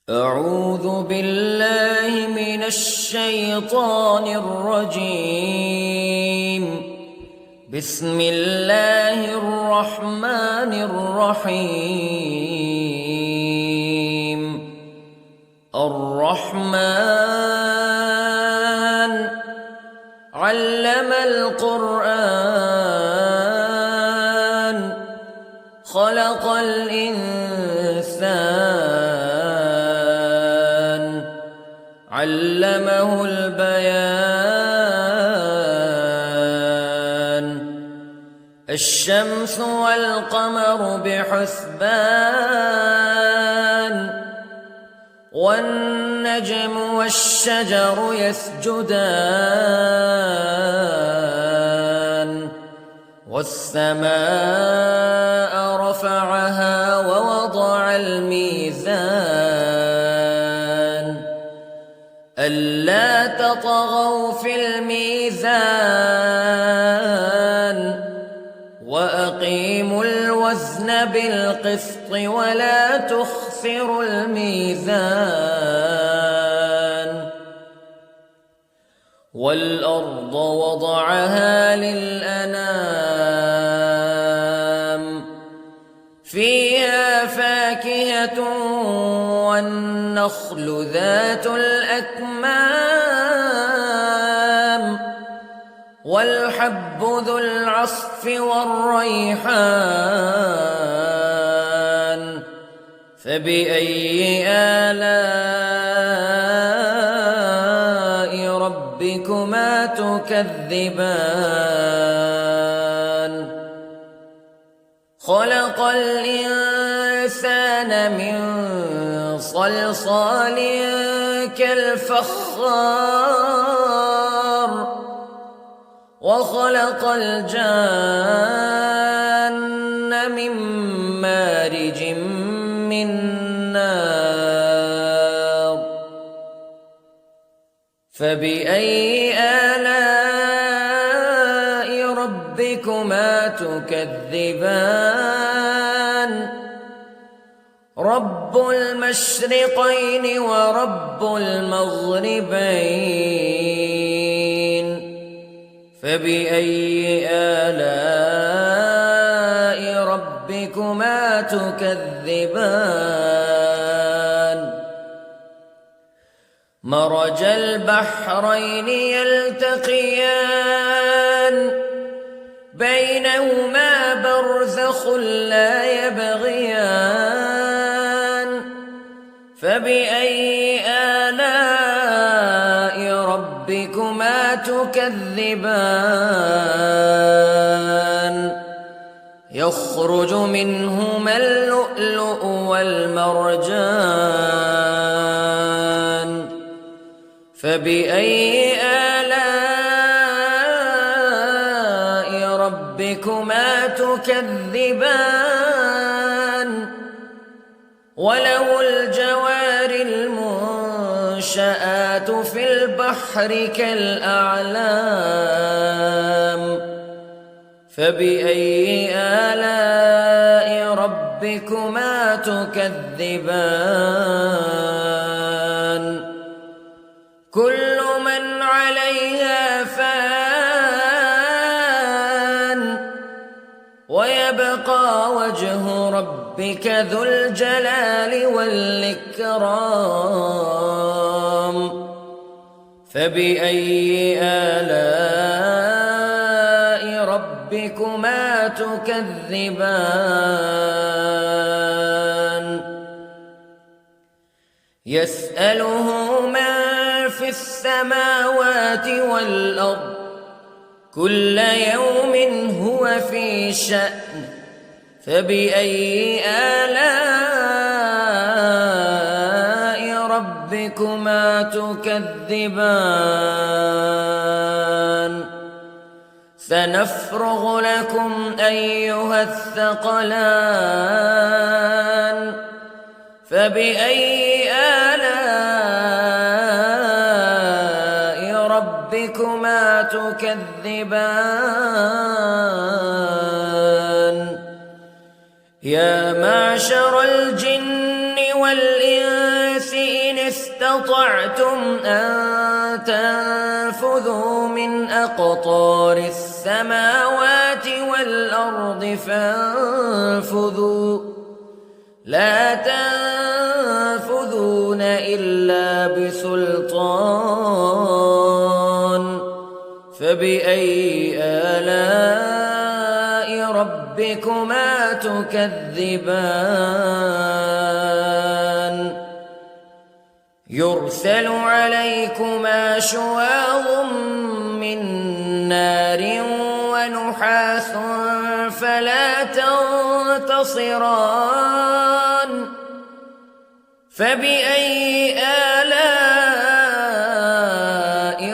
أعوذ بالله من الشيطان الرجيم. بسم الله الرحمن الرحيم. الرحمن علم القرآن خلق الإنسان علمه البيان. الشمس والقمر بحسبان والنجم والشجر يسجدان والسماء رفعها ووضع الميزان ألا تطغوا في الميزان وأقيموا الوزن بالقسط ولا تخسروا الميزان. والأرض وضعها للأنام فيها فاكهة والنخل ذات الأكمام والحب ذو العصف والريحان فبأي آلاء ربكما تكذبان. خلق الإنسان من صلصال كالفخار وخلق الجان من مارج من نار فبأي آلاء ربكما تكذبان. رب المشرقين ورب المغربين فبأي آلاء ربكما تكذبان. مرج البحرين يلتقيان بينهما برزخ لا يبغيان فبأي آلاء ربكما تكذبان. يخرج منهما اللؤلؤ والمرجان فبأي آلاء ربكما تكذبان. وله الجوار المنشآت في البحر كالأعلام فبأي آلاء ربكما تكذبان. كل من عليها فان ويبقى وجه ربك ذو الجلال والإكرام فبأي آلاء ربكما تكذبان. يسأله من في السماوات والأرض كل يوم هو في شأن فبأي آلاء ربكما تكذبان. سنفرغ لكم أيها الثقلان فبأي آلاء ربكما تكذبان. يا معشر الجن والإنس استطعتم أن تنفذوا من أقطار السماوات والأرض فانفذوا لا تنفذون إلا بسلطان فبأي آلاء ربكما تكذبان يرسل عليكما شواظ من نار ونحاس فلا تنتصران فبأي آلاء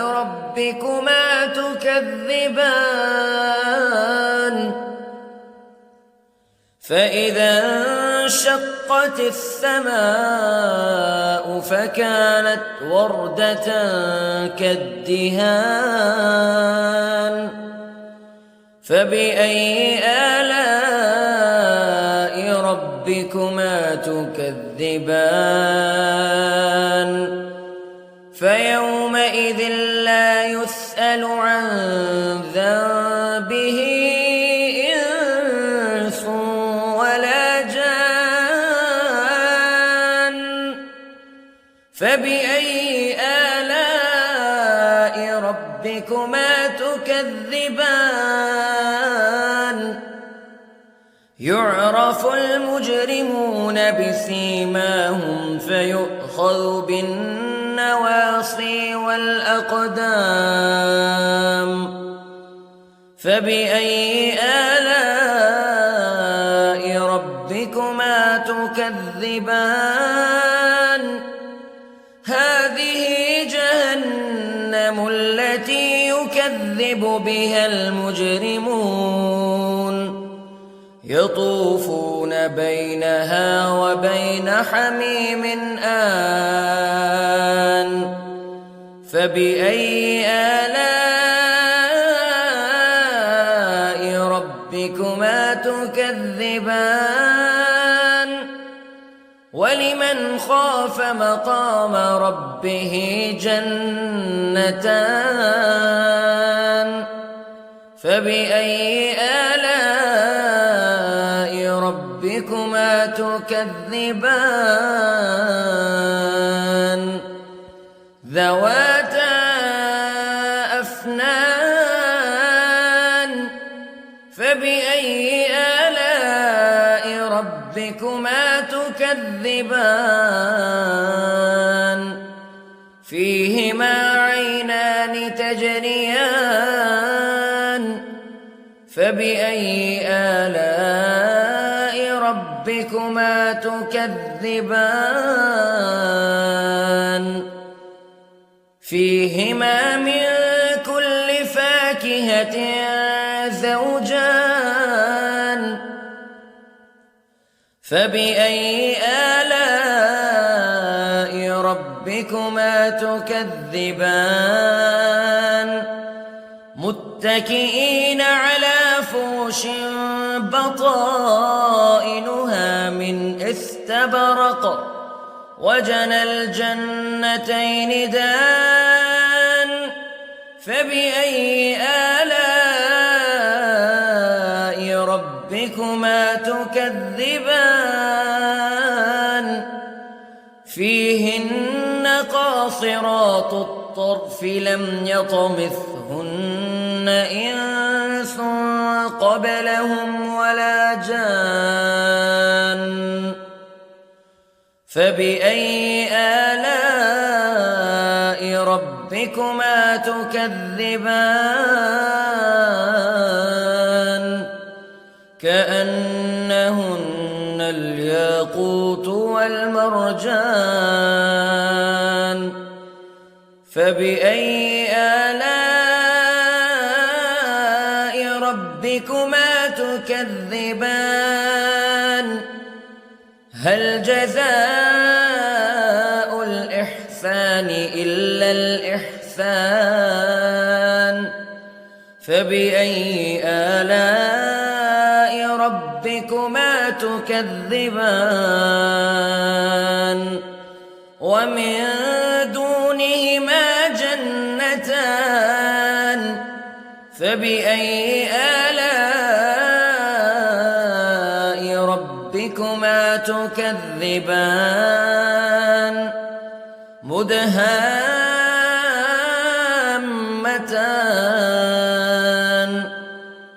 ربكما تكذبان فإذا انشقت السماء فكانت وردة كالدهان فبأي آلاء ربكما تكذبان فيومئذ لا يسأل عن ذنبه إنس ولا جان فبأي آلاء ربكما تكذبان يعرف المجرمون بسيماهم فيؤخذ بالنواصي والأقدام فبأي آلاء ربكما تكذبان هذه جهنم التي يكذب بها المجرمون يطوفون بينها وبين حميم آن فبأي آلاء ربكما تكذبان ولمن خاف مقام ربه جنتان فبأي آلاء ربكما تكذبان ذواتا أفنان فبأي آلاء ربكما تكذبان فيهما عينان تجريان فبأي آلاء ربكما تكذبان فيهما من كل فاكهة زوجان فبأي آلاء ربكما تكذبان متكئين على فرش بطائنها من استبرق وجنى الجنتين دان فبأي آلاء ربكما تكذبان فيهن قاصرات الطرف لم يطمثهن إنس قبلهم ولا جان فبأي آلاء ربكما تكذبان كأنهن الياقوت والمرجان فبأي آلاء ربكما تكذبان هل جزاء الإحسان إلا الإحسان فبأي آلاء ربكما تكذبان ومن دونهما جنتان فبأي آلاء ربكما تكذبان مدهامتان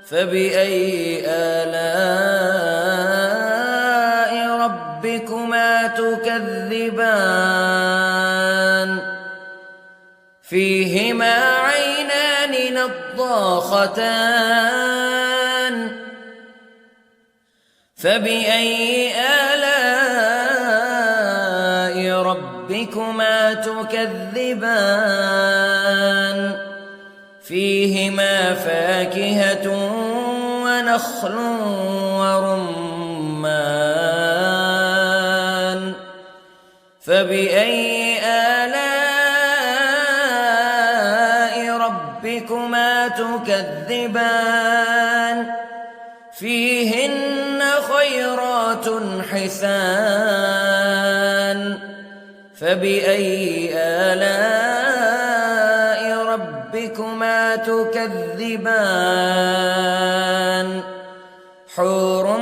فبأي آلاء ربكما تكذبان فيهما عينان نضاختان فبأي آلاء ربكما تكذبان فيهما فاكهة ونخل ورمان فبأي آلاء ربكما تكذبان فيهن خيرات حسان فبأي آلاء ربكما تكذبان حور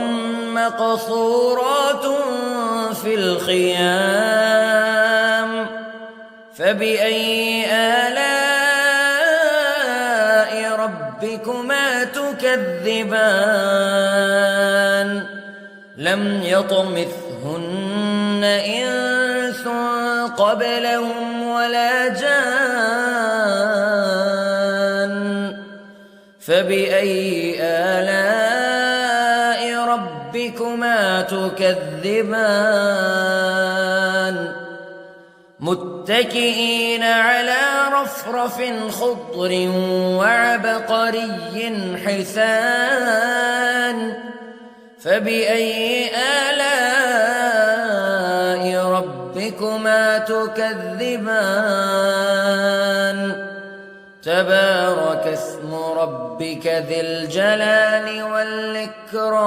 مقصورات في الخيام فبأي آلاء ربكما تكذبان لم يطمثهن إنس قبلهم ولا جان فبأي آلاء ربكما تكذبان متكئين على رفرف خضر وعبقري حسان فبأي آلاء ربكما تكذبان تبارك اسم ربك ذي الجلال والإكرام